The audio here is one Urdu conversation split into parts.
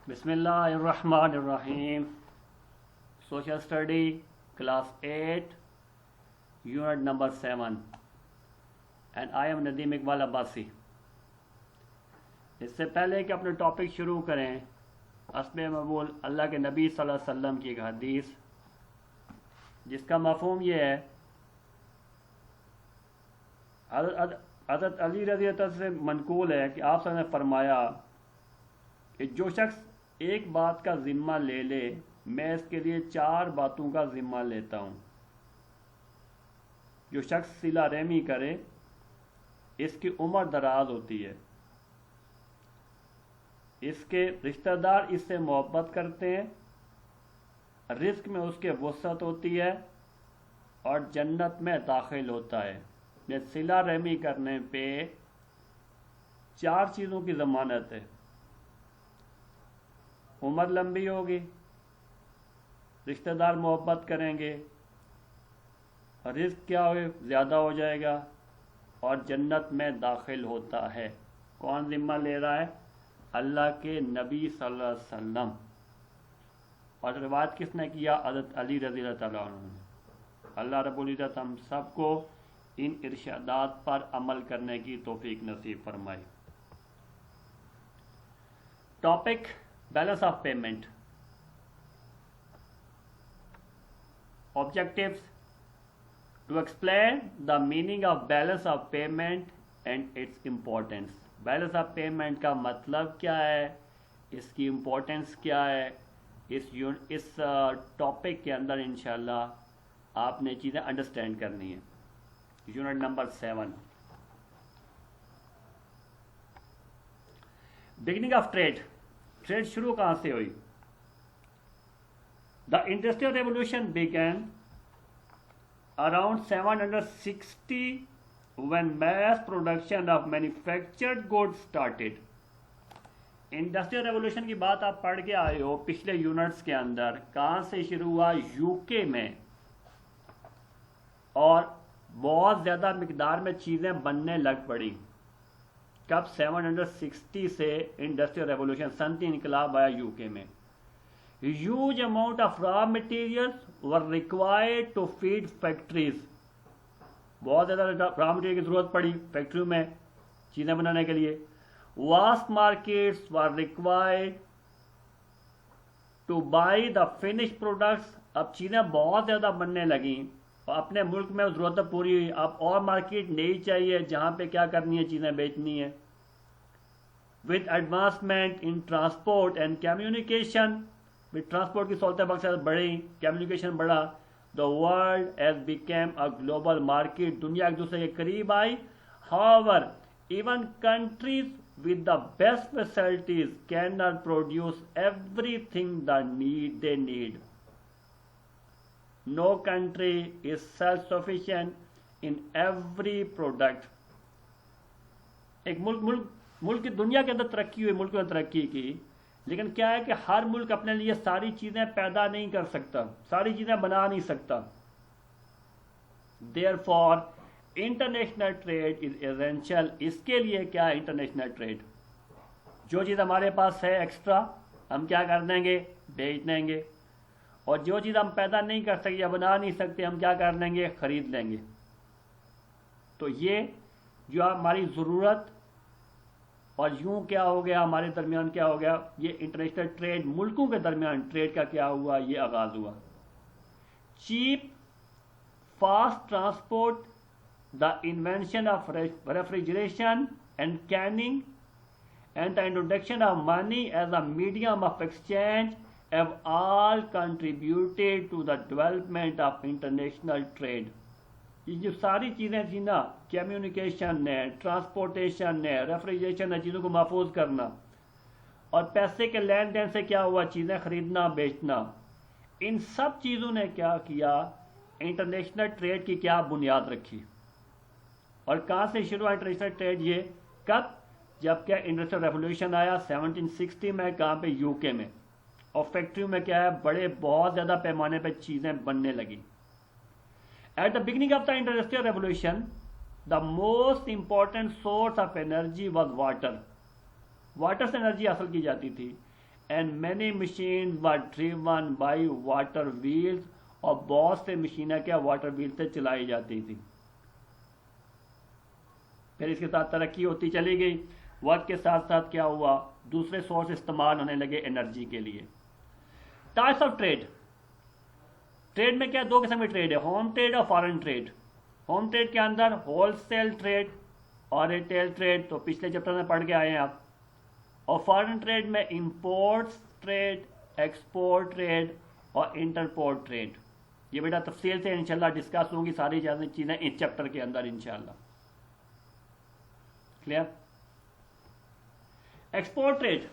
بسم اللہ الرحمن الرحیم. Social study class 8 unit number 7 and I am Nadeem Iqbal Abbasi. اس سے پہلے کہ اپنے ٹاپک شروع کریں، حسب مقبول اللہ کے نبی صلی اللہ علیہ وسلم کی ایک حدیث جس کا مفہوم یہ ہے، حضرت علی رضی اللہ عنہ سے منقول ہے کہ آپ صلی اللہ علیہ وسلم نے فرمایا کہ جو شخص ایک بات کا ذمہ لے لے میں اس کے لیے 4 باتوں کا ذمہ لیتا ہوں. جو شخص صلہ رحمی کرے اس کی عمر دراز ہوتی ہے، اس کے رشتہ دار اس سے محبت کرتے ہیں، رزق میں اس کے وسعت ہوتی ہے اور جنت میں داخل ہوتا ہے. صلہ رحمی کرنے پہ 4 چیزوں کی ضمانت ہے. عمر لمبی ہوگی، رشتہ دار محبت کریں گے، رزق کیا ہو زیادہ ہو جائے گا اور جنت میں داخل ہوتا ہے. کون ذمہ لے رہا ہے؟ اللہ کے نبی صلی اللہ علیہ وسلم. اور روایت کس نے کیا؟ حضرت علی رضی اللہ تعالیٰ عنہ. اللہ رب العزت ہم سب کو ان ارشادات پر عمل کرنے کی توفیق نصیب فرمائے. Topic balance of payment. Objectives: to explain the meaning of balance of payment and its importance. Balance of payment کا مطلب کیا ہے، اس کی امپورٹنس کیا ہے، اس ٹاپک کے اندر انشاءاللہ آپ نے چیزیں انڈرسٹینڈ کرنی ہیں. Unit number 7. Beginning of trade. Trade شروع کہاں سے ہوئی؟ The Industrial Revolution began around 760 when mass production of manufactured goods started. Industrial revolution کی بات آپ پڑھ کے آئے ہو پچھلے یونٹس کے اندر. کہاں سے شروع ہوا؟ یو کے میں. اور بہت زیادہ مقدار میں چیزیں بننے لگ پڑی. کب؟ 760 سے انڈسٹریل ریولوشن، صنعتی انقلاب آیا یو کے میں. Huge amount of raw materials were required to feed factories. بہت زیادہ را مٹیریل کی ضرورت پڑی فیکٹریوں میں چیزیں بنانے کے لیے. Vast markets were required to buy the finished products. اب چیزیں بہت زیادہ بننے لگیں اور اپنے ملک میں ضرورت پوری ہوئی. اب اور مارکیٹ نہیں چاہیے جہاں پہ کیا کرنی ہے، چیزیں بیچنی ہے. With advancement in transport and communication, transport کی سہولتیں بہت زیادہ بڑھی، کمیونیکیشن بڑھا. The world is become a global market. دنیا ایک دوسرے کے قریب آئی. However even countries with the best facilities can not produce everything they need. No country is self sufficient in every product. ایک ملک کی دنیا کے اندر ترقی ہوئی، ملک میں ترقی کی، لیکن کیا ہے کہ ہر ملک اپنے لیے ساری چیزیں پیدا نہیں کر سکتا، ساری چیزیں بنا نہیں سکتا. Therefore, international trade is essential. اس کے لیے کیا ہے انٹرنیشنل ٹریڈ؟ جو چیز ہمارے پاس ہے ایکسٹرا ہم کیا کر دیں گے؟ بیچ دیں گے. اور جو چیز ہم پیدا نہیں کر سکتے یا بنا نہیں سکتے ہم کیا کر لیں گے؟ خرید لیں گے. تو یہ جو ہماری ضرورت اور یوں کیا ہو گیا، ہمارے درمیان کیا ہو گیا، یہ انٹرنیشنل ٹریڈ، ملکوں کے درمیان ٹریڈ کا کیا ہوا، یہ آغاز ہوا. Cheap fast transport, the invention of refrigeration and canning and the introduction of money as a medium of exchange have all contributed to the development of international trade. یہ جو ساری چیزیں تھیں نا، کمیونیکیشن ہے، ٹرانسپورٹیشن ہے، ریفریجریشن ہے، چیزوں کو محفوظ کرنا، اور پیسے کے لین دین سے کیا ہوا، چیزیں خریدنا بیچنا، ان سب چیزوں نے کیا کیا؟ انٹرنیشنل ٹریڈ کی کیا بنیاد رکھی. اور کہاں سے شروع ہوا انٹرنیشنل ٹریڈ؟ یہ کب؟ جب کہ انڈسٹریل ریولوشن آیا 1760 میں. کہاں پہ؟ یو کے میں. اور فیکٹریوں میں کیا ہے، بہت زیادہ پیمانے پہ چیزیں بننے لگی. At the beginning of the Industrial Revolution, the most important source of energy was water. Water سے انرجی حاصل کی جاتی تھی. and many machines were driven by water wheels, اور بہت سے مشینیں کیا واٹر ویل سے چلائی جاتی تھی. پھر اس کے ساتھ ترقی ہوتی چلی گئی. وقت کے ساتھ ساتھ کیا ہوا, دوسرے سورس استعمال ہونے لگے انرجی کے لیے. Types of trade. ٹریڈ میں کیا دو قسم کی ٹریڈ ہے, ہوم ٹریڈ اور فارن ٹریڈ. ہوم ٹریڈ کے اندر ہول سیل ٹریڈ اور ریٹیل ٹریڈ, تو پچھلے چیپٹر میں پڑھ کے آئے ہیں آپ. اور فارن ٹریڈ میں امپورٹس ٹریڈ, ایکسپورٹ ٹریڈ اور انٹرپورٹ ٹریڈ. یہ بیٹا تفصیل سے انشاءاللہ ڈسکس ہوں گی ساری چیزیں اس چیپٹر کے اندر انشاءاللہ. کلیئر. Export trade.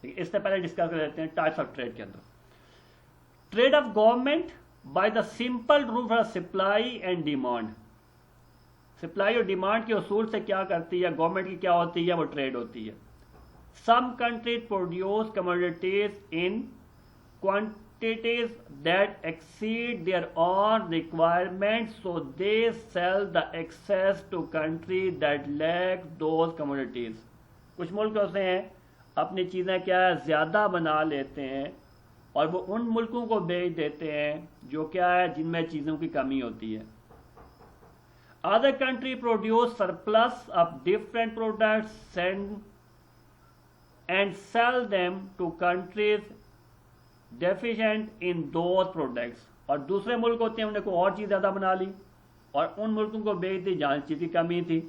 اس سے پہلے ڈسکس کر لیتے ہیں ٹائپس آف ٹریڈ کے اندر. Trade of government by the simple rule of supply and demand. Supply اور ڈیمانڈ کے اصول سے کیا کرتی ہے گورنمنٹ کی, کیا ہوتی ہے, وہ ٹریڈ ہوتی ہے. Some countries produce commodities in quantities that exceed their own requirements, so they sell the excess to countries that lack those commodities. کچھ ملک ہوتے ہیں اپنی چیزیں کیا ہے زیادہ بنا لیتے ہیں اور وہ ان ملکوں کو بیچ دیتے ہیں جو کیا ہے جن میں چیزوں کی کمی ہوتی ہے. Other country produce surplus of different products and sell them to countries deficient in those products. اور دوسرے ملک ہوتے ہیں انہیں کو اور چیز زیادہ بنا لی اور ان ملکوں کو بیچ دی جہاں چیز کی کمی تھی.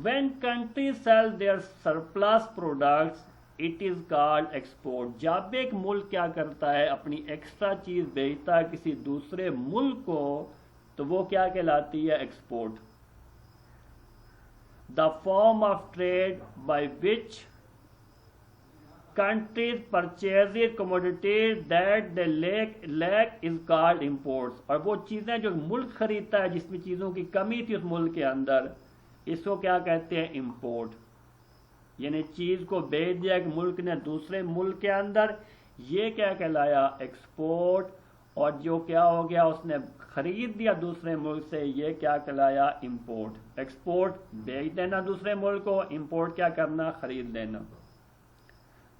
When countries sell their surplus products, it is called export. جب ایک ملک کیا کرتا ہے اپنی ایکسٹرا چیز بیچتا ہے کسی دوسرے ملک کو تو وہ کیا کہلاتی ہے export. The form of trade by which countries purchase commodities that they lack is called imports. اور وہ چیزیں جو ملک خریدتا ہے جس میں چیزوں کی کمی تھی اس ملک کے اندر, اس کو کیا کہتے ہیں امپورٹ. یعنی چیز کو بیچ دیا ایک ملک نے دوسرے ملک کے اندر, یہ کیا کہلایا ایکسپورٹ. اور جو کیا ہو گیا اس نے خرید دیا دوسرے ملک سے, یہ کیا کہلایا امپورٹ. ایکسپورٹ بیچ دینا دوسرے ملک کو, امپورٹ کیا کرنا خرید لینا.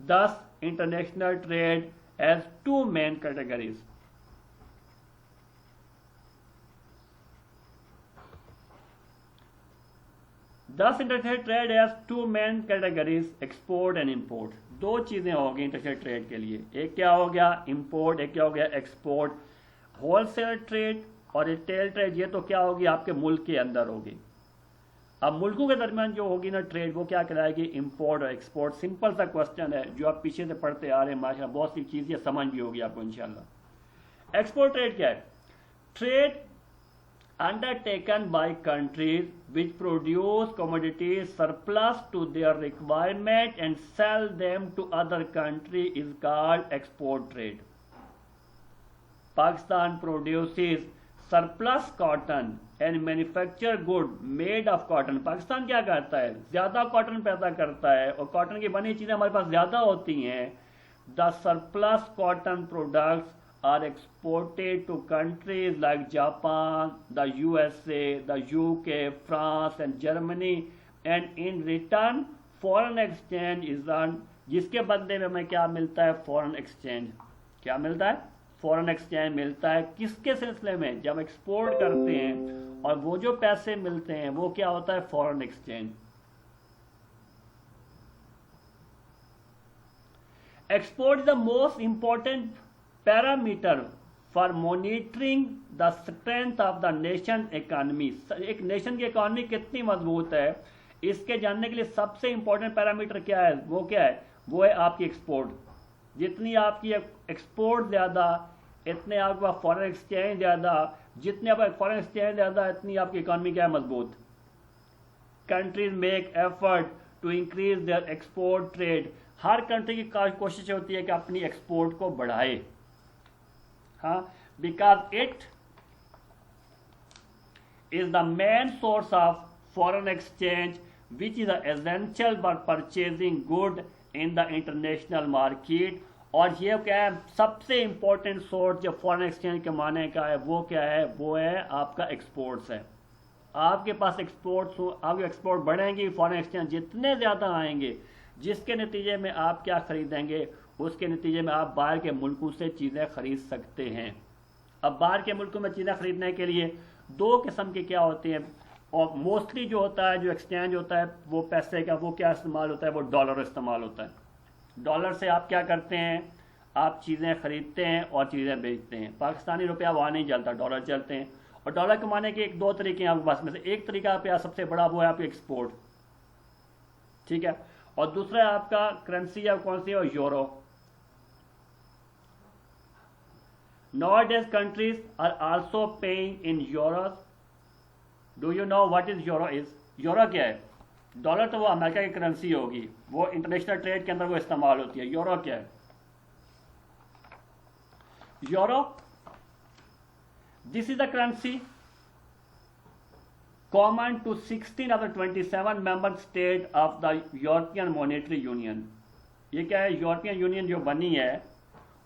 Thus, international trade has two main categories. International trade has two main categories, export and import. دو چیزیں ہوگی انٹرنیشنل ٹریڈ کے لیے, ایک کیا ہو گیا امپورٹ, ایک کیا ہو گیا ایکسپورٹ. ہول سیل ٹریڈ اور ریٹیل ٹریڈ یہ تو کیا ہوگی آپ کے ملک کے اندر ہوگی. اب ملکوں کے درمیان جو ہوگی نا ٹریڈ وہ کیا کہلائے گی امپورٹ اور ایکسپورٹ. سمپل سا کوسچن ہے جو آپ پیچھے سے پڑھتے آ رہے ہیں ماشاءاللہ, بہت سی چیز یہ سمجھ بھی ہوگی آپ کو انشاءاللہ. ایکسپورٹ ٹریڈ کیا ہے؟ Trade undertaken by countries which produce commodities surplus to their requirement and sell them to other country is called export trade. Pakistan produces surplus cotton and manufacture goods made of cotton. Pakistan کیا کرتا ہے زیادہ کاٹن پیدا کرتا ہے اور کاٹن کی بنی چیزیں ہمارے پاس زیادہ ہوتی ہیں. The surplus cotton products are exported to countries like Japan, the USA, the UK, France and Germany, and in return foreign exchange is earned. جس کے بدلے میں ہمیں کیا ملتا ہے فورن ایکسچینج. کیا ملتا ہے فورن ایکسچینج ملتا ہے. کس کے سلسلے میں؟ جب ایکسپورٹ کرتے ہیں اور وہ جو پیسے ملتے ہیں وہ کیا ہوتا ہے foreign exchange. Export is the most important parameter for monitoring the strength of the nation economy. ایک نیشن کی اکانمی کتنی مضبوط ہے اس کے جاننے کے لیے سب سے امپورٹنٹ پیرامیٹر کیا ہے, وہ کیا ہے, وہ ہے آپ کی ایکسپورٹ. جتنی آپ کی ایکسپورٹ زیادہ اتنے آپ کے پاس فورن ایکسچینج زیادہ, جتنے آپ کا فورن ایکسچینج زیادہ اتنی آپ کی اکانمی کیا ہے مضبوط. Countries make effort to increase their export trade. ہر کنٹری کی کوشش ہوتی ہے کہ اپنی ایکسپورٹ کو بڑھائے. ہاں, because it is the main source of foreign exchange which is essential for purchasing good in the international market. اور یہ کیا ہے سب سے امپورٹنٹ سورس جو فورن ایکسچینج کمانے کا ہے وہ کیا ہے, وہ ہے آپ کا ایکسپورٹس ہے. آپ کے پاس ایکسپورٹس ہوں، آپ کے ایکسپورٹ بڑھیں گی، فارن ایکسچینج جتنے زیادہ آئیں گے، جس کے نتیجے میں آپ کیا خریدیں گے، اس کے نتیجے میں آپ باہر کے ملکوں سے چیزیں خرید سکتے ہیں۔ اب باہر کے ملکوں میں چیزیں خریدنے کے لیے دو قسم کے کیا ہوتے ہیں، اور موسٹلی جو ہوتا ہے، جو ایکسچینج ہوتا ہے وہ پیسے کا، وہ کیا استعمال ہوتا ہے، وہ ڈالر استعمال ہوتا ہے۔ ڈالر سے آپ کیا کرتے ہیں، آپ چیزیں خریدتے ہیں اور چیزیں بیچتے ہیں۔ پاکستانی روپیہ وہاں نہیں چلتا، ڈالر چلتے ہیں، اور ڈالر کمانے کے دو طریقے ہیں آپ کے پاس، میں سے ایک طریقہ پہ سب سے بڑا وہ ہے آپ کے ایکسپورٹ، ٹھیک ہے، اور دوسرا آپ کا کرنسی ہے کون سی ہے، euro. Nowadays countries are also paying in euros. Do you know what is euro is? Euro کیا ہے؟ ڈالر تو وہ امریکہ کی کرنسی ہوگی، وہ انٹرنیشنل ٹریڈ کے اندر وہ استعمال ہوتی ہے۔ یورو کیا ہے؟ Euro, this is the currency common to 16 of the 27 member state of the European Monetary Union۔ یہ کیا ہے؟ یورپین یونین جو بنی ہے،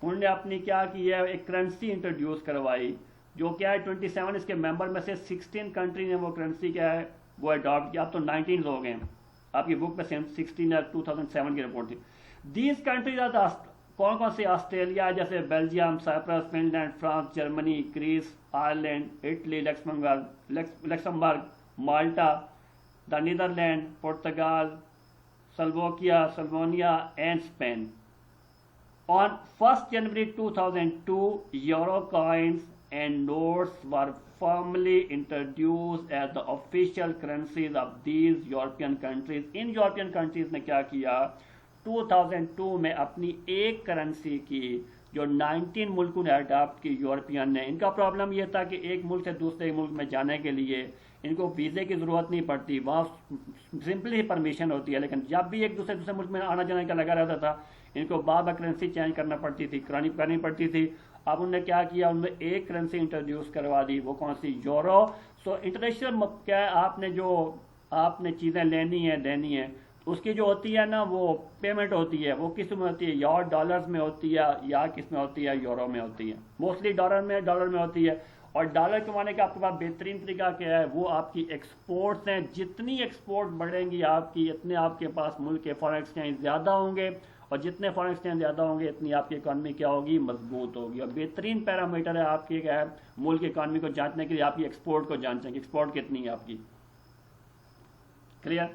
انہوں نے اپنی کیا کی ہے، ایک کرنسی انٹروڈیوس کروائی، جو کیا ہے 27 اس کے ممبر میں سے 16 کنٹری نے وہ کرنسی کیا ہے وہ اڈاپٹ کیا۔ اب تو 19 لوگ ہیں، آپ کی بک میں 16 ہے، 2007 کی رپورٹ تھی۔ دیز کنٹریز آر کون کون سی؟ آسٹریلیا جیسے، Belgium, Cyprus, Finland, France, Germany, Greece, Ireland, Italy, Luxembourg, Malta, the Netherland, Portugal, Slovenia and Spain. On 1st January 2002, euro coins and notes were formally introduced as the official currencies of these European countries۔ In European countries نے کیا کیا، 2002 میں اپنی ایک کرنسی کی جو 19 ملکوں نے اڈاپٹ کی، یورپین نے۔ ان کا پرابلم یہ تھا کہ ایک ملک سے دوسرے ملک میں جانے کے لیے ان کو ویزے کی ضرورت نہیں پڑتی، وہاں سمپلی پرمیشن ہوتی ہے، لیکن جب بھی ایک دوسرے ملک میں آنا جانے کا لگا رہتا تھا، ان کو بار بار کرنسی چینج کرنا پڑتی تھی، کرانی پڑتی تھی۔ اب انہوں نے کیا کیا، انہوں نے ایک کرنسی انٹروڈیوس کروا دی، وہ کون سی؟ یورو۔ سو انٹرنیشنل کیا ہے، آپ نے چیزیں لینی ہے دینی ہے، اس کی جو ہوتی ہے نا وہ پیمنٹ ہوتی ہے، وہ کس میں ہوتی ہے، یا ڈالرز میں ہوتی ہے یا کس میں ہوتی ہے، یورو میں ہوتی ہے، موسٹلی ڈالر میں ہوتی ہے۔ اور ڈالر کمانے کا آپ کے پاس بہترین طریقہ کیا ہے، وہ آپ کی ایکسپورٹس ہیں۔ جتنی ایکسپورٹ بڑھیں گی آپ کی، اتنے آپ کے پاس ملک کے فارن ایکسچینج زیادہ ہوں گے، اور جتنے فارن ایکسچینج زیادہ ہوں گے اتنی آپ کی اکانومی کیا ہوگی، مضبوط ہوگی۔ اور بہترین پیرامیٹر ہے آپ کی کیا ہے، ملک کی اکانومی کو جانچنے کے لیے آپ کی ایکسپورٹ کو جانچیں کہ ایکسپورٹ کتنی ہے آپ کی۔ Clear?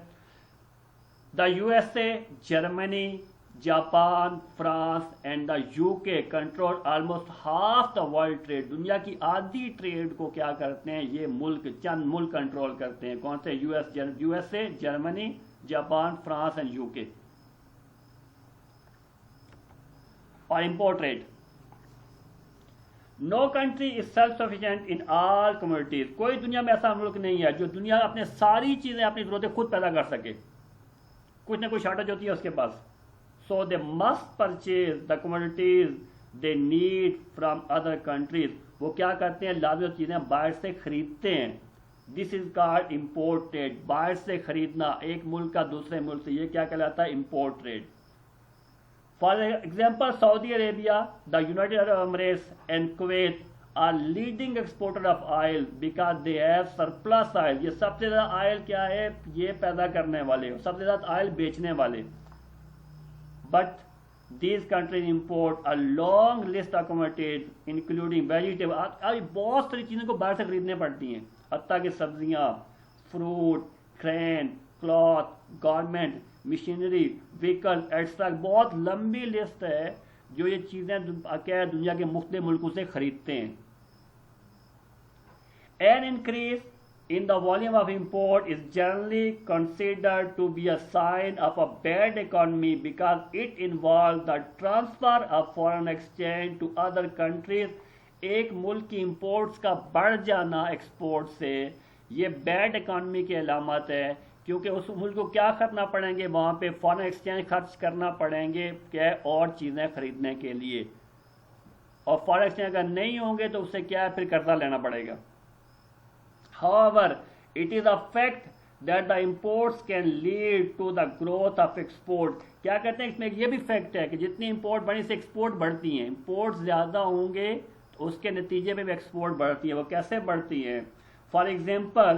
The USA، Germany, Japan, France and the UK control almost half the world trade. دنیا کی آدھی ٹریڈ کو کیا کرتے ہیں یہ ملک، چند ملک کنٹرول کرتے ہیں۔ کون سے؟ USA، Germany, Japan, France and UK۔ اور import rate, know country is self sufficient in all communities. کوئی دنیا میں ایسا ملک نہیں ہے جو دنیا اپنے ساری چیزیں، اپنی ضرورتیں خود پیدا کر سکے، کچھ نہ کچھ شارٹیج ہوتی ہے اس کے پاس۔ So they must purchase the commodities they need from other countries. وہ کیا کرتے ہیں، لازمی چیزیں باہر سے خریدتے ہیں۔ دس از کالڈ امپورٹ ٹریڈ۔ باہر سے خریدنا ایک ملک کا دوسرے ملک سے، یہ کیا کہلاتا ہے، import trade. For example, Saudi Arabia, the United Arab Emirates and Kuwait are leading exporter of oil because they have surplus oil۔ یہ سب سے زیادہ آئل کیا ہے، یہ پیدا کرنے والے، سب سے زیادہ آئل بیچنے والے۔ But these countries import a long list of commodities including vegetables۔ ابھی بہت ساری چیزوں کو باہر سے خریدنے پڑتی ہیں، حتیٰ کہ سبزیاں، fruit, green, cloth, garment, machinery, vehicle etcetera. بہت لمبی لسٹ ہے جو یہ چیزیں کیا دنیا کے مختلف ملکوں سے خریدتے ہیں۔ An increase in the volume of import is generally considered to be a sign of a bad economy because it involves the transfer of foreign exchange to other countries۔ ایک ملک کی امپورٹس کا بڑھ جانا ایکسپورٹ سے، یہ بیڈ اکانومی کی علامت ہے، کیونکہ اس ملک کو کیا کرنا پڑیں گے، وہاں پہ فارن ایکسچینج خرچ کرنا پڑیں گے کیا اور چیزیں خریدنے کے لیے، اور فارن ایکسچینج اگر نہیں ہوں گے تو اس سے کیا ہے، پھر قرضہ لینا پڑے گا۔ However, it is a fact that the imports can lead to the growth of export۔ کیا کہتے ہیں اس میں یہ بھی فیکٹ ہے کہ جتنی امپورٹ بڑھنے سے ایکسپورٹ بڑھتی ہیں، امپورٹ زیادہ ہوں گے تو اس کے نتیجے میں بھی ایکسپورٹ بڑھتی ہے۔ وہ کیسے بڑھتی ہیں؟ For example,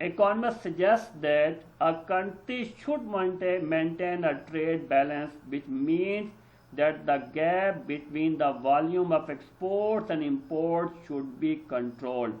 Economists suggest that a country should maintain a trade balance, which means that the gap between the volume of exports and imports should be controlled.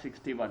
61.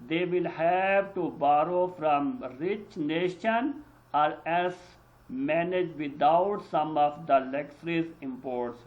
they will have to borrow from rich nation or else manage without some of the luxuries imports.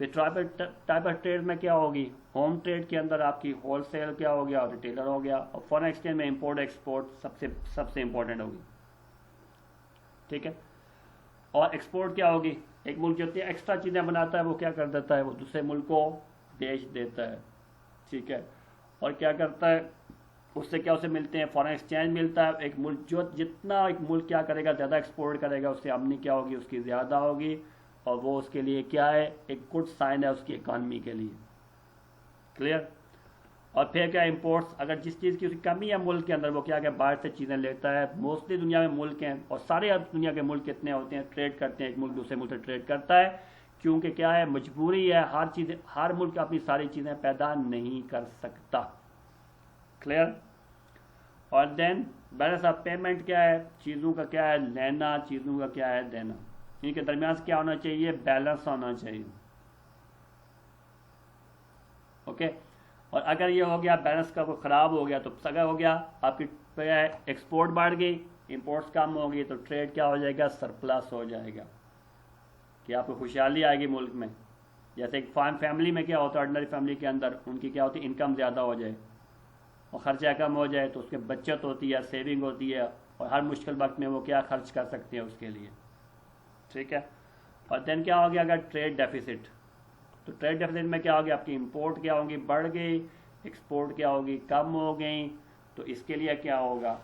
پھر ٹائپ آف ٹریڈ میں کیا ہوگی؟ ہوم ٹریڈ کے اندر آپ کی ہول سیل کیا ہو گیا اور ریٹیلر ہو گیا، اور فارن ایکسچینج میں امپورٹ ایکسپورٹ سب سے امپورٹنٹ ہوگی، ٹھیک ہے. اور ایکسپورٹ کیا ہوگی؟ ایک ملک جو ایکسٹرا چیزیں بناتا ہے وہ کیا کر دیتا ہے؟ وہ دوسرے ملک کو بیچ دیتا ہے، ٹھیک ہے. اور کیا کرتا ہے؟ اس سے کیا اسے ملتے ہیں؟ فارن ایکسچینج ملتا ہے. ایک ملک جتنا ایک ملک کیا کرے گا زیادہ ایکسپورٹ کرے گا، اس سے آمدنی کیا ہوگی؟ اس کی زیادہ ہوگی، اور وہ اس کے لیے کیا ہے؟ ایک گڈ سائن ہے اس کی اکانومی کے لیے. کلیئر. اور پھر کیا امپورٹس، اگر جس چیز کی اس کی کمی ہے ملک کے اندر، وہ کیا کہ باہر سے چیزیں لیتا ہے. موسٹلی دنیا میں ملک ہیں، اور سارے دنیا کے ملک کتنے ہوتے ہیں؟ ٹریڈ کرتے ہیں، ایک ملک دوسرے ملک سے ٹریڈ کرتا ہے، کیونکہ کیا ہے؟ مجبوری ہے. ہر ملک اپنی ساری چیزیں پیدا نہیں کر سکتا. کلیئر. اور دین بیلنس آف پیمنٹ کیا ہے؟ چیزوں کا کیا ہے؟ لینا، چیزوں کا کیا ہے؟ دینا. ان کے درمیان کیا ہونا چاہیے؟ بیلنس ہونا چاہیے. اوکے. اور اگر یہ ہو گیا بیلنس کا کوئی خراب ہو گیا تو سگا ہو گیا، آپ کی ایکسپورٹ بڑھ گئی، امپورٹس کم ہو گئی، تو ٹریڈ کیا ہو جائے گا؟ سرپلس ہو جائے گا، کہ آپ کو خوشحالی آئے گی ملک میں. جیسے ایک فیملی میں کیا ہوتا ہے، آرڈنری فیملی کے اندر ان کی کیا ہوتی ہے؟ انکم زیادہ ہو جائے اور خرچہ کم ہو جائے، تو اس کے بچت ہوتی ہے، سیونگ ہوتی ہے، اور ہر مشکل وقت میں وہ کیا خرچ کر سکتے ہیں اس کے لیے، ٹھیک ہے. اور دین کیا ہو گیا؟ اگر ٹریڈ ڈیفیسٹ، تو ٹریڈ ڈیفیسٹ میں کیا ہو گیا؟ آپ کی امپورٹ کیا ہوگی؟ بڑھ گئی، ایکسپورٹ کیا ہوگی؟ کم ہو گئی. تو اس کے لیے کیا ہوگا؟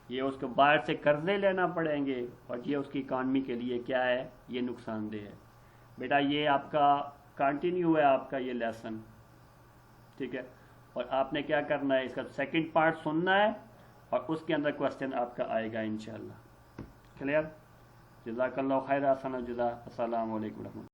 یہ اس کو باہر سے قرضے لینا پڑیں گے، اور یہ اس کی اکانومی کے لیے کیا ہے؟ یہ نقصان دہ ہے. بیٹا یہ آپ کا کنٹینیو ہے، آپ کا یہ لیسن، ٹھیک ہے. اور آپ نے کیا کرنا ہے؟ اس کا سیکنڈ پارٹ سننا ہے، اور اس کے اندر کوشچن آپ کا آئے گا انشاءاللہ. کلیئر. جزاک اللہ خیر، احسن الجزا. السلام علیکم ورحمۃ اللہ.